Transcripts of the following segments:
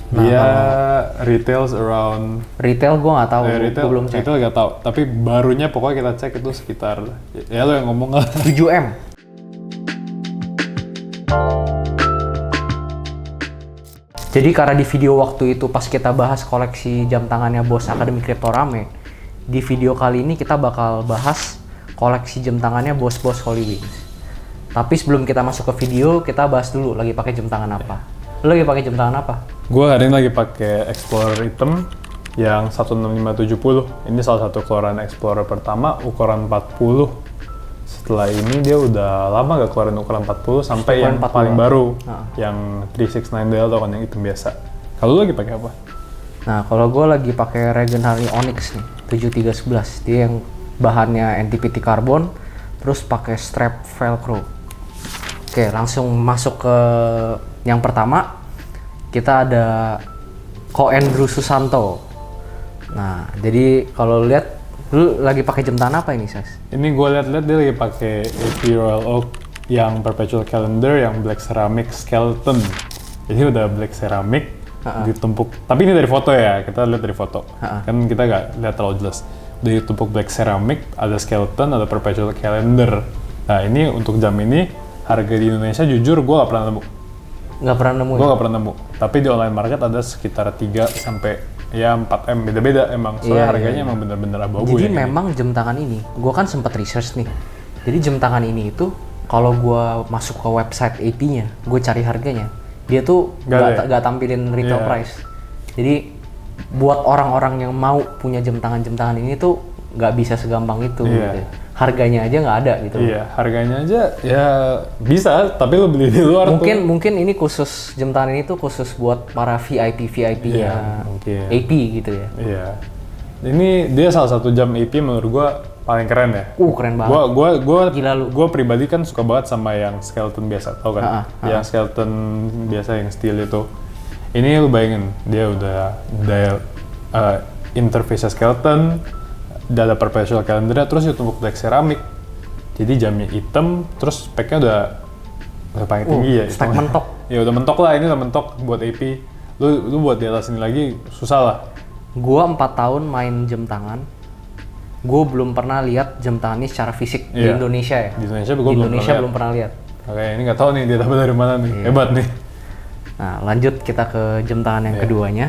Nah, dia retails around retail gue nggak tahu, retail, gue belum cek. retail gak tahu, tapi barunya pokoknya kita cek itu sekitar, ya lo yang ngomong lah. 7M. Jadi karena di video waktu itu pas kita bahas koleksi jam tangannya Bos Akademi Crypto Rame, di video kali ini kita bakal bahas koleksi jam tangannya bos-bos Holy Wings. Tapi sebelum kita masuk ke video, kita bahas dulu lagi pakai jam tangan apa. Lo lagi pakai jam tangan apa? Gue hari ini lagi pakai Explorer hitam yang 16570. Ini salah satu keluaran Explorer pertama, ukuran 40. Setelah ini dia udah lama gak keluarin ukuran 40 sampai yang 40. paling baru, yang 369 Delta kan, yang hitam biasa. Kalau lo lagi pakai apa? Nah, kalau gue lagi pakai Regen Harley Onyx nih, 7311. Dia yang bahannya NTPT carbon, terus pakai strap velcro. Oke, langsung masuk ke yang pertama. Kita ada Ko Andrew Susanto. Nah, jadi kalau lihat, lu lagi pakai jam tangan apa ini, Sas? Ini gue liat-liat dia lagi pakai AP Royal Oak yang perpetual calendar yang black ceramic skeleton. Jadi udah black ceramic ditumpuk. Tapi ini dari foto ya, kita lihat dari foto. Kan kita nggak lihat terlalu jelas. Udah ditumpuk black ceramic, ada skeleton, ada perpetual calendar. Nah ini untuk jam ini harga di Indonesia jujur gue nggak pernah nemu. Nggak pernah nemu Gue ya? nggak pernah nemu. Tapi di online market ada sekitar 3 sampai ya 4M, beda-beda emang. Soalnya harganya emang bener-bener abu-abu. Jadi ya, memang jam tangan ini, gue kan sempat research nih. Jadi jam tangan ini itu kalau gue masuk ke website AP-nya, gue cari harganya, dia tuh nggak tampilin retail price. Jadi buat orang-orang yang mau punya jam tangan ini tuh nggak bisa segampang itu. Gitu. Harganya aja nggak ada gitu. Iya, harganya aja ya bisa, tapi lo beli di luar Mungkin ini khusus jam tangan ini tuh khusus buat para VIP-nya AP gitu ya. Iya. Ini dia salah satu jam AP menurut gua paling keren ya. Keren banget. Gila lu. Gua pribadi kan suka banget sama yang skeleton biasa, tau kan? Yang skeleton biasa yang steel itu. Ini lu bayangin, dia udah dial interface skeleton, udah ada perpetual calendar, terus ditumpuk black ceramic. Jadi jamnya hitam, terus speknya udah paling tinggi ya. Spek mentok. Ya udah mentok lah, ini udah mentok buat AP. Lu buat di atas ini lagi susah lah. Gua 4 tahun main jam tangan. Gue belum pernah lihat jam tangan ini secara fisik di Indonesia ya. Di Indonesia belum pernah lihat. Oke, ini nggak tahu nih dia dapat dari mana nih. Hebat nih. Nah, lanjut kita ke jam tangan yang keduanya.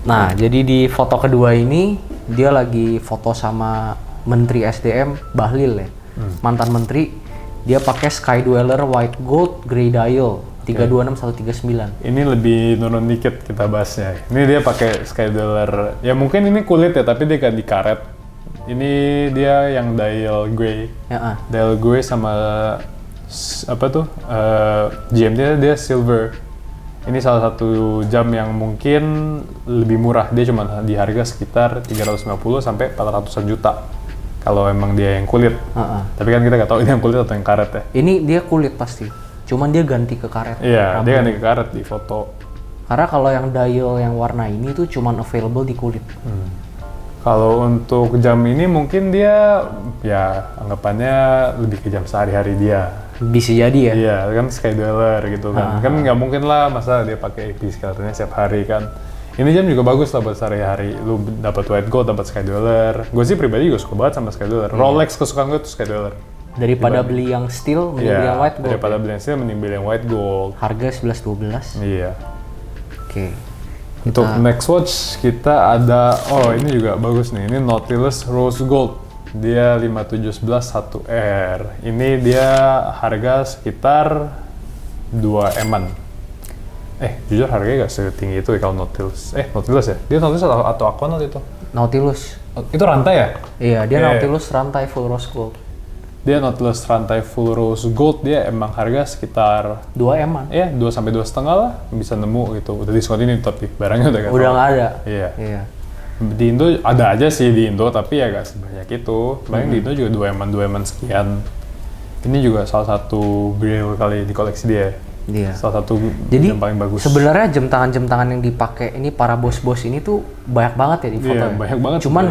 Nah, jadi di foto kedua ini dia lagi foto sama Menteri SDM Bahlil ya. Mantan menteri. Dia pakai Sky Dweller White Gold Grey Dial 326139. Ini lebih nurun dikit kita bahasnya. Ini dia pakai Sky Dweller. Ya mungkin ini kulit ya, tapi dia ganti karet. Ini dia yang dial grey. Dial grey sama apa tuh? GMT dia silver. Ini salah satu jam yang mungkin lebih murah. Dia cuma di harga sekitar 350 sampai 400 juta. Kalau emang dia yang kulit. Tapi kan kita nggak tahu ini yang kulit atau yang karet ya. Ini dia kulit pasti. Cuman dia ganti ke karet. Iya, dia ganti ke karet di foto. Karena kalau yang dial yang warna ini tuh cuman available di kulit. Kalau untuk jam ini mungkin dia ya anggapannya lebih ke jam sehari-hari dia. Bisa jadi ya. Iya, kan Sky Dweller gitu kan. Kan nggak mungkin lah masa dia pakai AP skeletonnya setiap hari kan. Ini jam juga bagus lah buat sehari-hari. Lu dapat white gold, dapat Sky Dweller. Gue sih pribadi juga suka banget sama Sky Dweller. Rolex kesukaan gue tuh Sky Dweller. Daripada beli yang steel, mending beli yang white gold. Daripada beli yang steel, mending beli yang white gold. Harga 11-12. Iya. Oke. Untuk next watch kita ada, ini juga bagus nih. Ini Nautilus Rose Gold. Dia 5711 1R. Ini dia harga sekitar 2M-an. Jujur harganya gak setinggi itu ya kalau Nautilus. Nautilus ya? Dia Nautilus atau Aquanaut itu? Nautilus. Itu rantai ya? Iya, dia Nautilus rantai full rose gold. Dia Nautilus rantai full rose gold, dia emang harga sekitar 2M-an. 2 sampai 2,5 lah bisa nemu gitu. Udah diskon ini tapi barangnya udah nggak ada. Iya. Di Indo ada aja sih di Indo, tapi ya gak sebanyak itu. Paling di Indo juga 2M-an sekian. Ini juga salah satu grail kali di koleksi dia. Iya. Salah satu jadi, yang paling bagus. Sebenarnya jam tangan yang dipakai ini para bos-bos ini tuh banyak banget ya di foto. Iya, banyak banget. Cuman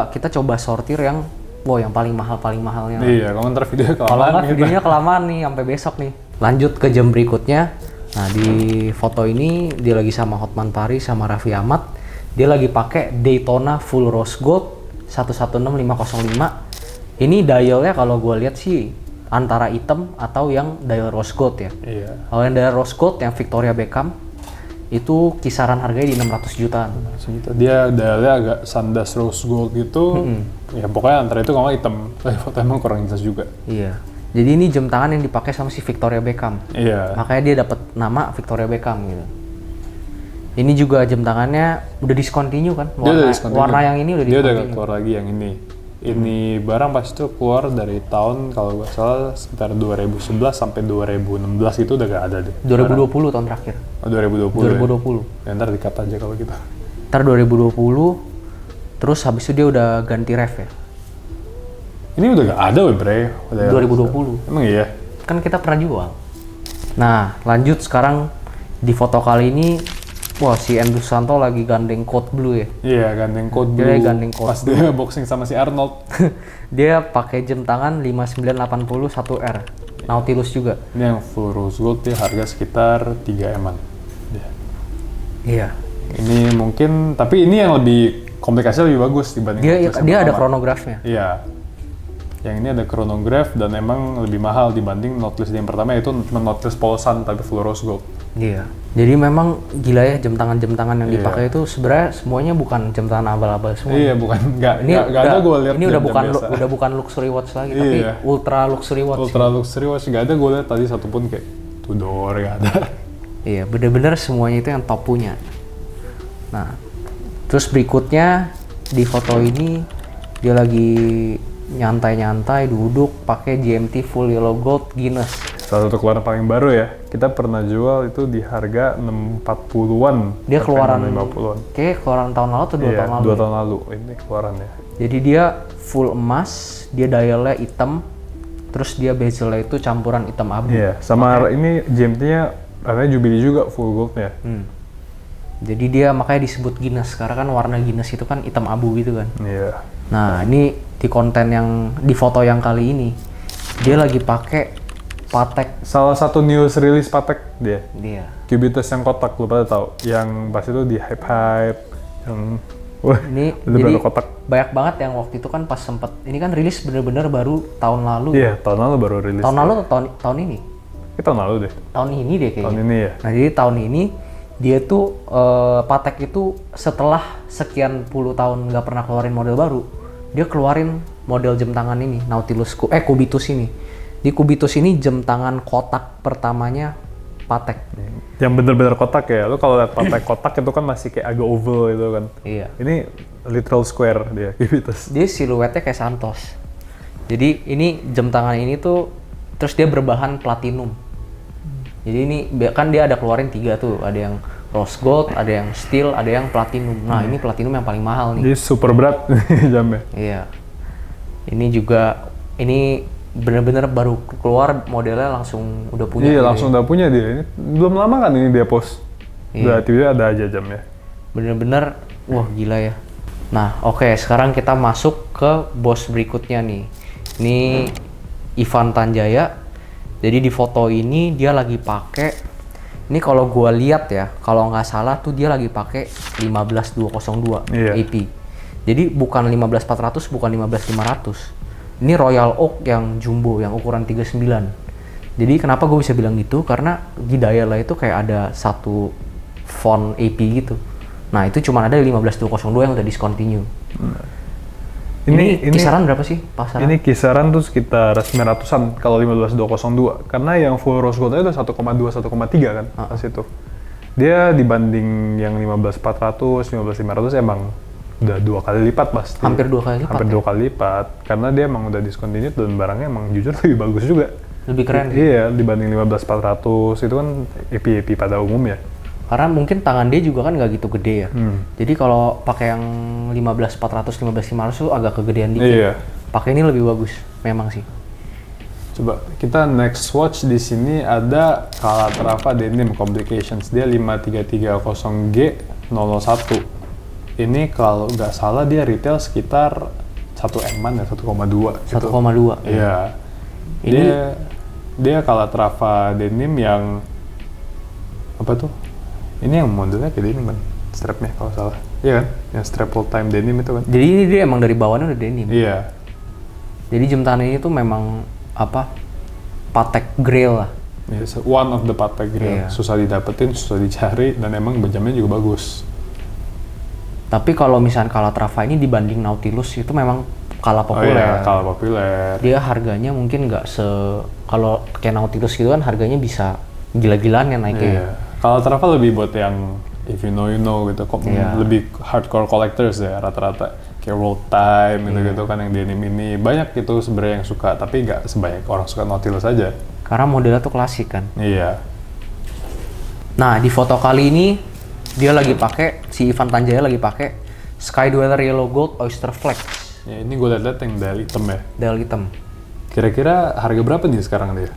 kita coba sortir yang yang paling mahalnya. Iya, kalau ntar videonya kelamaan. Kalau nggak videonya kelamaan nih sampai besok nih. Lanjut ke jam berikutnya. Nah di foto ini dia lagi sama Hotman Paris sama Raffi Ahmad. Dia lagi pakai Daytona Full Rose Gold 116505. Ini dialnya kalau gue lihat sih antara hitam atau yang dial rose gold ya. Iya. Kalau yang dial rose gold yang Victoria Beckham itu kisaran harganya di 600 jutaan. Dia dialnya agak Sundas Rose Gold gitu. Ya pokoknya antara itu kalau nggak hitam. Tapi foto emang kurang jelas juga. Iya. Jadi ini jam tangan yang dipakai sama si Victoria Beckham. Iya. Makanya dia dapat nama Victoria Beckham gitu. Ini juga jam tangannya udah discontinue kan? Warna yang ini udah discontinue. Dia udah keluar lagi yang ini. Ini barang pas itu keluar dari tahun kalau nggak salah sekitar 2011 sampai 2016 itu udah gak ada deh. 2020 tahun terakhir. Oh 2020. 2020. Ya, ntar di-cut aja kalau gitu. Ntar 2020, terus habis itu dia udah ganti ref ya. Ini udah gak ada weh bre. 2020. Emang iya? Kan kita pernah jual. Nah lanjut sekarang di foto kali ini. Wah, si Andrew Santo lagi gandeng Code Blue ya? Iya, gandeng Code Blue. Dia gandeng Code pas Blue. Dia boxing sama si Arnold. Dia pakai jam tangan 5980 1R. Nautilus juga. Ini yang full rose gold dia harga sekitar 3M-an. Iya. Ini mungkin, tapi ini yang lebih komplikasinya lebih bagus dibanding dia ada chronograph-nya. Iya. Yang ini ada chronograph dan emang lebih mahal dibanding Nautilus yang pertama, itu cuma Nautilus Pulsan tapi full rose gold. Iya. Jadi memang gila ya jam tangan yang dipakai itu sebenarnya semuanya bukan jam tangan abal-abal semua. Iya, bukan nggak ada gue lihat. Ini udah bukan luxury watch lagi, tapi ultra luxury watch. Ultra luxury watch nggak ada gue lihat tadi satupun kayak Tudor nggak ada. Iya, bener-bener semuanya itu yang top punya. Nah, terus berikutnya di foto ini dia lagi nyantai-nyantai duduk pakai GMT Full Yellow Gold Guinness. Salah satu keluaran paling baru ya. Kita pernah jual itu di harga 640-an. Dia keluaran 50-an. Kayak keluaran tahun lalu atau 2 tahun lalu? 2 tahun lalu ini keluarannya. Jadi dia full emas, dia dialnya hitam, terus dia bezelnya itu campuran hitam abu. Iya, sama ini GMT-nya warnanya Jubilee juga full gold-nya. Jadi dia makanya disebut Guinness, karena kan warna Guinness itu kan hitam abu gitu kan. Iya. Nah, ini di konten yang di foto yang kali ini dia lagi pakai Patek. Salah satu news release Patek dia. Dia. Cubitus yang kotak, lu pada tahu? Yang pas itu di hype yang wah, ini jadi kotak. Banyak banget yang waktu itu kan pas sempet ini kan rilis bener-bener baru tahun lalu. Iya, tahun lalu baru rilis. Tahun lalu atau tahun ini? Tahun lalu deh. Tahun ini deh kayaknya. Tahun ini ya. Nah, jadi tahun ini dia tuh Patek itu setelah sekian puluh tahun nggak pernah keluarin model baru, dia keluarin model jam tangan ini, Nautilus Cubitus ini. Di Cubitus ini jam tangan kotak pertamanya Patek. Yang bener-bener kotak ya. Lu kalau lihat Patek kotak itu kan masih kayak agak oval gitu kan. Iya. Ini literal square dia, Cubitus. Dia siluetnya kayak Santos. Jadi ini jam tangan ini tuh terus dia berbahan platinum. Jadi ini kan dia ada keluarin 3 tuh, ada yang rose gold, ada yang steel, ada yang platinum. Nah, ini platinum yang paling mahal nih. Jadi super berat jamnya. Iya. Ini juga ini bener-bener baru keluar modelnya langsung udah punya. Iya, langsung udah punya dia. Ini belum lama kan ini dia post. Udah tiba-tiba ada aja jamnya. Bener-bener wah gila ya. Nah, oke, sekarang kita masuk ke bos berikutnya nih. Ini Ivan Tanjaya. Jadi di foto ini dia lagi pakai, ini kalau gua lihat ya, kalau nggak salah tuh dia lagi pakai 15202 AP. Jadi bukan 15400, bukan 15500. Ini Royal Oak yang jumbo, yang ukuran 39. Jadi kenapa gue bisa bilang gitu? Karena di dialnya itu kayak ada satu font AP gitu. Nah, itu cuma ada di 15202 yang udah discontinue. Ini kisaran berapa sih pasaran? Ini kisaran tuh sekitar 900-an kalau 15202. Karena yang full rose gold-nya udah 1,2 1,3 kan pas itu. Dia dibanding yang 15400, 15500 emang udah 2 kali lipat pasti. Hampir 2 kali lipat. Hampir 2 kali lipat. Karena dia emang udah discontinued dan barangnya emang jujur lebih bagus juga. Lebih keren. Iya, dibanding 15400 itu kan EP pada umumnya. Karena mungkin tangan dia juga kan nggak gitu gede ya. Jadi kalau pakai yang 15400, 15500 tuh agak kegedean dikit. Iya. Pakai ini lebih bagus, memang sih. Coba kita next watch di sini ada Calatrava Denim Complications. Dia 5330G001. Ini kalau nggak salah dia retail sekitar 1M-an ya, 1,2 gitu. 1,2? Iya. Dia Calatrava Denim yang apa tuh? Ini yang modelnya kayak denim kan, strapnya kalau salah. Iya kan? Yang strap full time denim itu kan? Jadi ini dia emang dari bawahnya udah denim. Iya. Jadi jam tangan ini tuh memang apa? Patek Grail lah. Yes, one of the Patek Grail. Iya. Susah didapetin, jamnya dicari, dan emang jamnya juga bagus. Tapi kalau misalnya Calatrava ini dibanding Nautilus itu memang kalah populer. Oh iya, kalah populer. Dia harganya mungkin nggak kalau kayak Nautilus gitu kan harganya bisa gila-gilaan ya naiknya. Iya. Calatrava lebih buat yang if you know gitu, kok Iya. lebih hardcore collectors ya rata-rata. Kayak World Time gitu kan yang denim ini banyak gitu sebenarnya yang suka, tapi nggak sebanyak orang suka Nautilus aja. Karena modelnya tuh klasik kan. Iya. Nah di foto kali ini dia lagi pakai si Ivan Tanjaya lagi pakai Sky Dweller Yellow Gold Oyster Flex. Ya ini gue liat yang dial hitam ya. Dial hitam. Kira-kira harga berapa nih sekarang dia?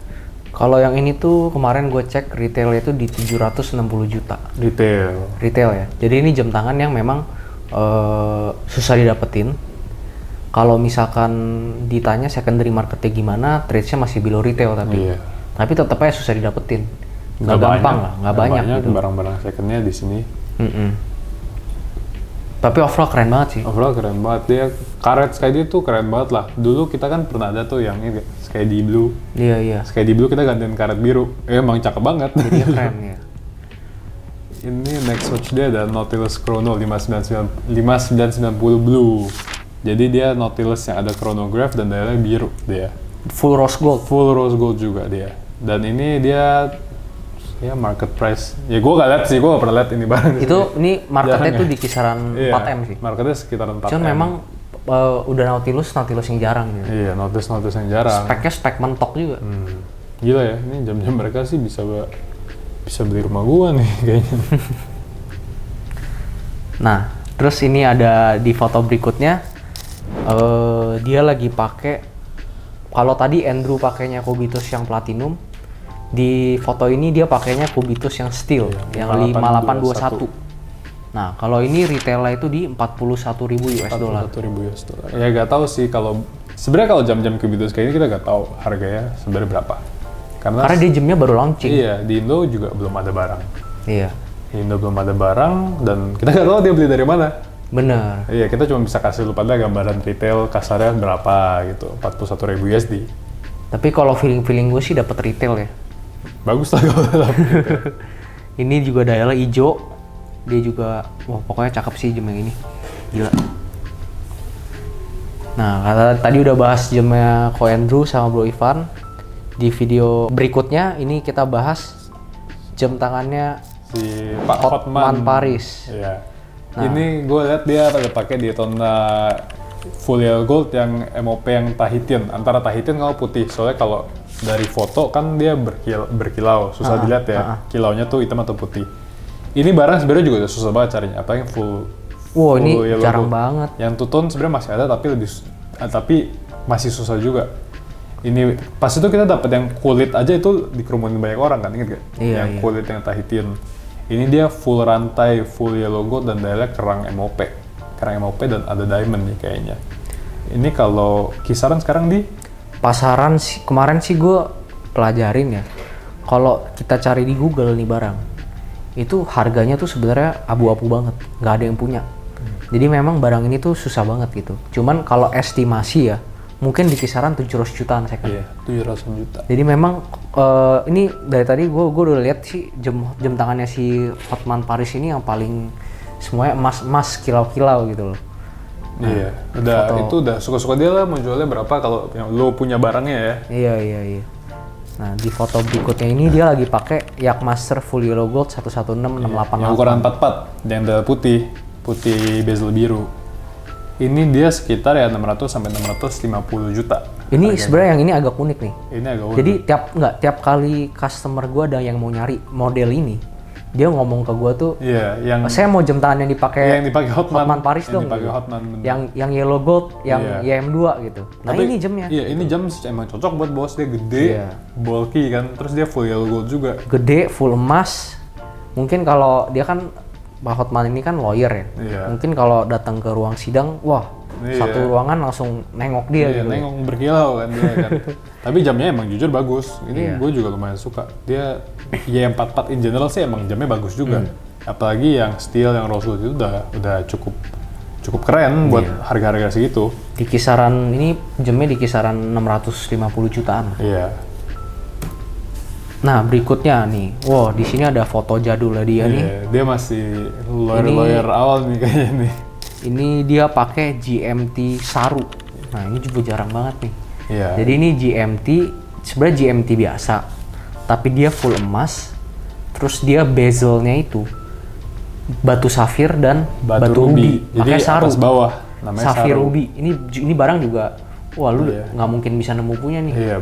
Kalau yang ini tuh kemarin gue cek retailnya itu di 760 juta. Retail ya. Jadi ini jam tangan yang memang susah didapetin. Kalau misalkan ditanya secondary marketnya gimana, trade-nya masih below retail tapi. Iya. Tapi tetap aja susah didapetin. Nggak gampang lah, nggak banyak gitu. Barang-barang secondnya di sini. Tapi overall keren banget sih. Overall keren banget, dia karet Skydi tuh keren banget lah. Dulu kita kan pernah ada tuh yang ini Skydi Blue. Iya. Skydi Blue kita gantiin karet biru. Emang cakep banget. Jadi keren ya. Ini next watch dia ada Nautilus Chrono 5990 Blue. Jadi dia Nautilus yang ada chronograph dan dialnya biru dia. Full rose gold. Full rose gold juga dia. Dan ini dia ya market price. Ya gue gak liat sih, gue gak pernah liat ini barang. Itu ini marketnya Jarang tuh ya? di kisaran Iya, 4M sih. marketnya sekitaran 4M. Cuman memang udah Nautilus yang jarang gitu. Iya, Nautilus yang jarang. Speknya spek mentok juga. Gila ya, ini jam-jam mereka sih bisa beli rumah gua nih kayaknya. Nah, terus ini ada di foto berikutnya dia lagi pakai, kalau tadi Andrew pakainya Kubitus yang platinum, di foto ini dia pakainya Kubitus yang steel yang 5821. Nah, kalau ini retailnya itu di 41.000 US dollar. 41.000 US dollar. Ya gak tahu sih kalau sebenarnya kalau jam-jam Kubitus kayak ini kita gak tahu harganya sebenarnya berapa. Karena dia jamnya baru launching. Iya, di Indo juga belum ada barang. Iya. Di Indo belum ada barang dan kita gak tahu dia beli dari mana. Bener. Iya, kita cuma bisa kasih lu pada gambaran retail kasarnya berapa gitu, 41.000 USD. Tapi kalau feeling gue sih dapat retail ya. Bagus lah kalau dapat retail. Ini juga dialnya hijau. Dia juga, wah pokoknya cakep sih jam yang ini. Gila. Nah, tadi udah bahas jamnya Ko Andrew sama Bro Ivan. Di video berikutnya ini kita bahas jam tangannya Si Pak Hotman Paris. Iya. Ini gue lihat dia ada pakai Daytona full yellow gold yang MOP yang Tahitian, antara Tahitian kalau putih. Soalnya kalau dari foto kan dia berkilau, susah dilihat ya. Kilaunya tuh hitam atau putih. Ini barang sebenarnya juga udah susah banget carinya, apa yang full. Wow, ini yellow jarang gold. banget. Yang two tone sebenarnya masih ada tapi masih susah juga. Ini pas itu kita dapat yang kulit aja itu dikerumunin banyak orang kan, inget gak? Iya, Yang kulit yang Tahitian. Ini dia full rantai, full yellow gold dan dialnya kerang MOP dan ada diamond nih kayaknya. Ini kalau kisaran sekarang di Pasaran sih, kemarin sih gue pelajarin ya. Kalau kita cari di Google nih barang, itu harganya tuh sebenarnya abu-abu banget, nggak ada yang punya. Jadi memang barang ini tuh susah banget gitu. Cuman kalau estimasi ya, mungkin di kisaran 700 jutaan second. Iya, 700 juta. Jadi memang ini dari tadi gue udah lihat sih jam tangannya si Hotman Paris ini yang paling semuanya emas kilau-kilau gitu loh. Iya, itu udah suka-suka dia lah mau jualnya berapa kalau lo punya barangnya ya. Iya. Nah di foto berikutnya ini dia lagi pakai Yachtmaster Full Yellow Gold 116688. Yang ukuran 44, yang ada putih bezel biru. Ini dia sekitar ya 600 sampai 650 juta. Ini sebenarnya yang ini agak unik nih. Ini agak unik. Jadi tiap kali customer gue ada yang mau nyari model ini, dia ngomong ke gue tuh, iya, yang saya mau jam tangan yang dipakai Hotman Paris dong. Dipakai gitu. Hotman. Yang yellow gold, yang YM2 gitu. Nah tapi, ini jamnya. Iya, ini jam emang cocok buat bos, dia gede, bulky kan, terus dia full yellow gold juga. Gede, full emas. Mungkin kalau dia kan Pak Hotman ini kan lawyer ya. Iya. Mungkin kalau datang ke ruang sidang, wah Satu ruangan langsung nengok dia gitu. Nengok berkilau kan dia kan. Tapi jamnya emang jujur bagus. Ini gue juga lumayan suka. Dia Y44 in general sih emang jamnya bagus juga. Apalagi yang steel, yang rose gold itu udah cukup keren buat harga-harga segitu. Di kisaran ini jamnya di kisaran 650 jutaan. Iya. Nah, berikutnya nih. Wow, di sini ada foto jadul dia nih. Dia masih lawyer awal nih kayaknya nih. Ini dia pakai GMT Saru. Nah, ini juga jarang banget nih. Iya. Jadi ini GMT, sebenarnya GMT biasa, tapi dia full emas. Terus dia bezelnya itu batu safir dan batu ruby. Jadi pakai Saru. atas bawah namanya Safir Saru. ruby. Ini barang juga, wah lu nggak mungkin bisa nemu punya nih. Iya,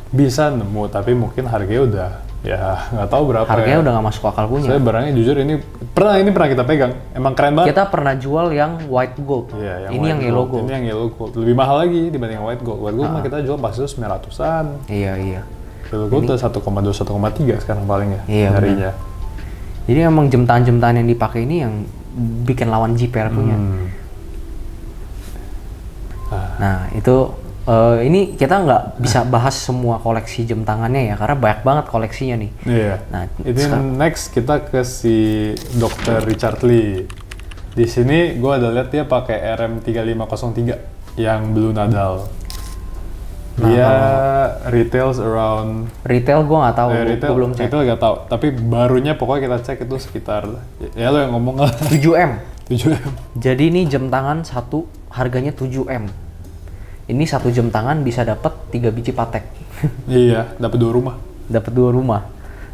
bisa nemu, tapi mungkin harganya udah ya nggak tahu berapa. Harganya ya. udah nggak masuk akal punya. Saya barangnya jujur ini pernah kita pegang, emang keren banget. Kita pernah jual yang white gold. Iya, Ini yang yellow gold. Ini yang yellow gold. Lebih mahal lagi dibanding yang white gold. White gold mah kita jual pas itu 900-an. Iya. Yellow gold udah 1,2, 1,3 sekarang paling ya nyarinya. Jadi emang jam tangan yang dipakai ini yang bikin lawan JPL punya. Nah itu ini kita nggak bisa bahas semua koleksi jam tangannya ya, karena banyak banget koleksinya nih. Iya. Nah, ini next kita ke si Dr. Richard Lee. Di sini gue ada lihat dia pakai RM3503 yang Blue Nadal. Dia retails around. Retail gue nggak tahu, Retail gue belum cek. Retail nggak tahu, tapi barunya pokoknya kita cek itu sekitar. Ya lo yang ngomong lah. 7M. 7M. Jadi ini jam tangan satu harganya 7M. Ini satu jam tangan bisa dapat 3 biji patek. Iya, dapat 2 rumah. Dapat 2 rumah.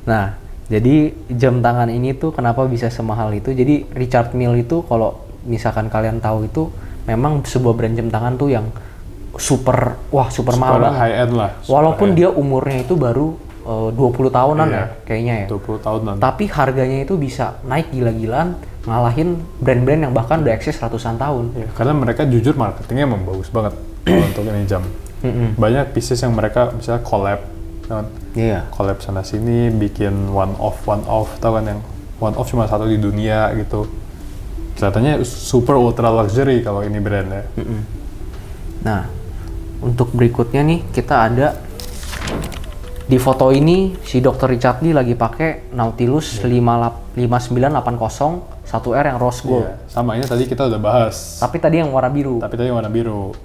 Nah, jadi jam tangan ini tuh kenapa bisa semahal itu? Jadi Richard Mille itu kalau misalkan kalian tahu itu memang sebuah brand jam tangan tuh yang super mahal banget. High end lah. Walaupun dia umurnya itu baru 20 tahunan ya kayaknya ya. 20 tahunan. Tapi harganya itu bisa naik gila-gilaan, ngalahin brand-brand yang bahkan udah eksis ratusan tahun. Ya, karena mereka jujur marketingnya emang bagus banget kalau untuk ini jam. Banyak pieces yang mereka misalnya collab, kan? Iya. Collab sana sini, bikin one off, tau kan yang one off cuma satu di dunia gitu. Kelihatannya super ultra luxury kalau ini brandnya. Nah, untuk berikutnya nih kita ada di foto ini si Dr. Richard Lee lagi pakai Nautilus 5980 1R yang rose gold. Iya, sama ini tadi kita udah bahas. Tapi tadi yang warna biru.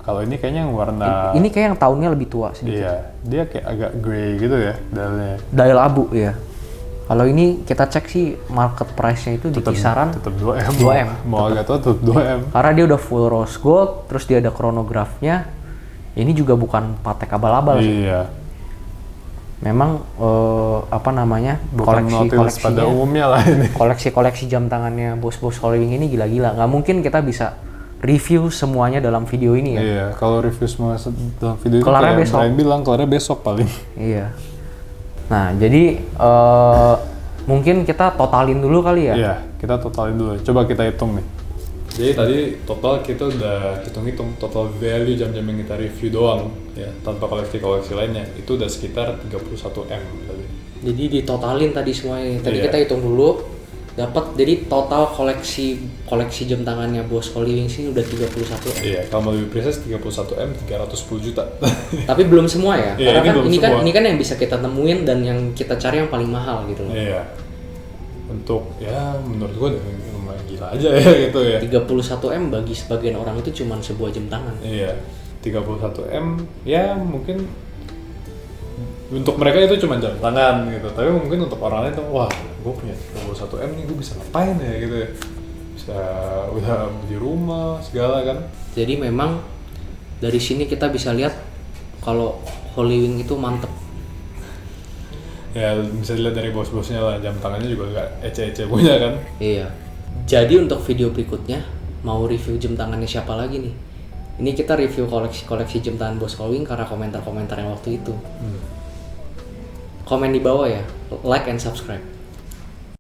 Kalau ini kayaknya yang warna. Ini kayak yang tahunnya lebih tua sedikit. Iya, dia kayak agak grey gitu ya dialnya. Dial abu ya. Kalau ini kita cek sih market price-nya itu di kisaran tetap 2M. 2M. Mau agak tua tetap 2M. Karena dia udah full rose gold, terus dia ada chronograph-nya. Ini juga bukan patek abal-abal sih. Iya. Memang Koleksi pada umumnya lah ini. Koleksi jam tangannya bos-bos Hollywing ini gila-gila. Nggak mungkin kita bisa review semuanya dalam video ini ya. Iya, kalau review semua dalam video ini Kelarnya kayak besok. Brian bilang, kelarnya besok paling. Iya. Nah, jadi mungkin kita totalin dulu kali ya. Iya, kita totalin dulu. Coba kita hitung nih. Jadi tadi total kita udah hitung-hitung total value jam-jam yang kita review doang ya, tanpa koleksi-koleksi lainnya itu udah sekitar 31M tadi. Jadi ditotalin tadi semuanya. Tadi Iya. kita hitung dulu dapat jadi total koleksi jam tangannya Bos Hollywing sih udah 31M. Iya, kalau mau lebih precise 31M 310 juta. Tapi belum semua ya. Iya, Karena ini kan belum ini kan yang bisa kita temuin dan yang kita cari yang paling mahal gitu loh. Iya. Untuk ya menurut gua lumayan gila aja ya gitu ya. 31M bagi sebagian orang itu cuma sebuah jam tangan. Iya. 31M ya mungkin untuk mereka itu cuma jam tangan gitu. Tapi mungkin untuk orang lain tuh wah, gua punya 31M nih, gua bisa ngapain ya gitu ya. Bisa udah di rumah segala kan. Jadi memang dari sini kita bisa lihat kalau Hollywing itu mantep. Ya bisa dilihat dari bos-bosnya lah, jam tangannya juga gak ece-ece punya kan. Iya. Jadi untuk video berikutnya mau review jam tangannya siapa lagi nih? Ini kita review koleksi jam tangan Bos Hollywing karena komentar-komentar yang waktu itu. Komen di bawah ya, like and subscribe.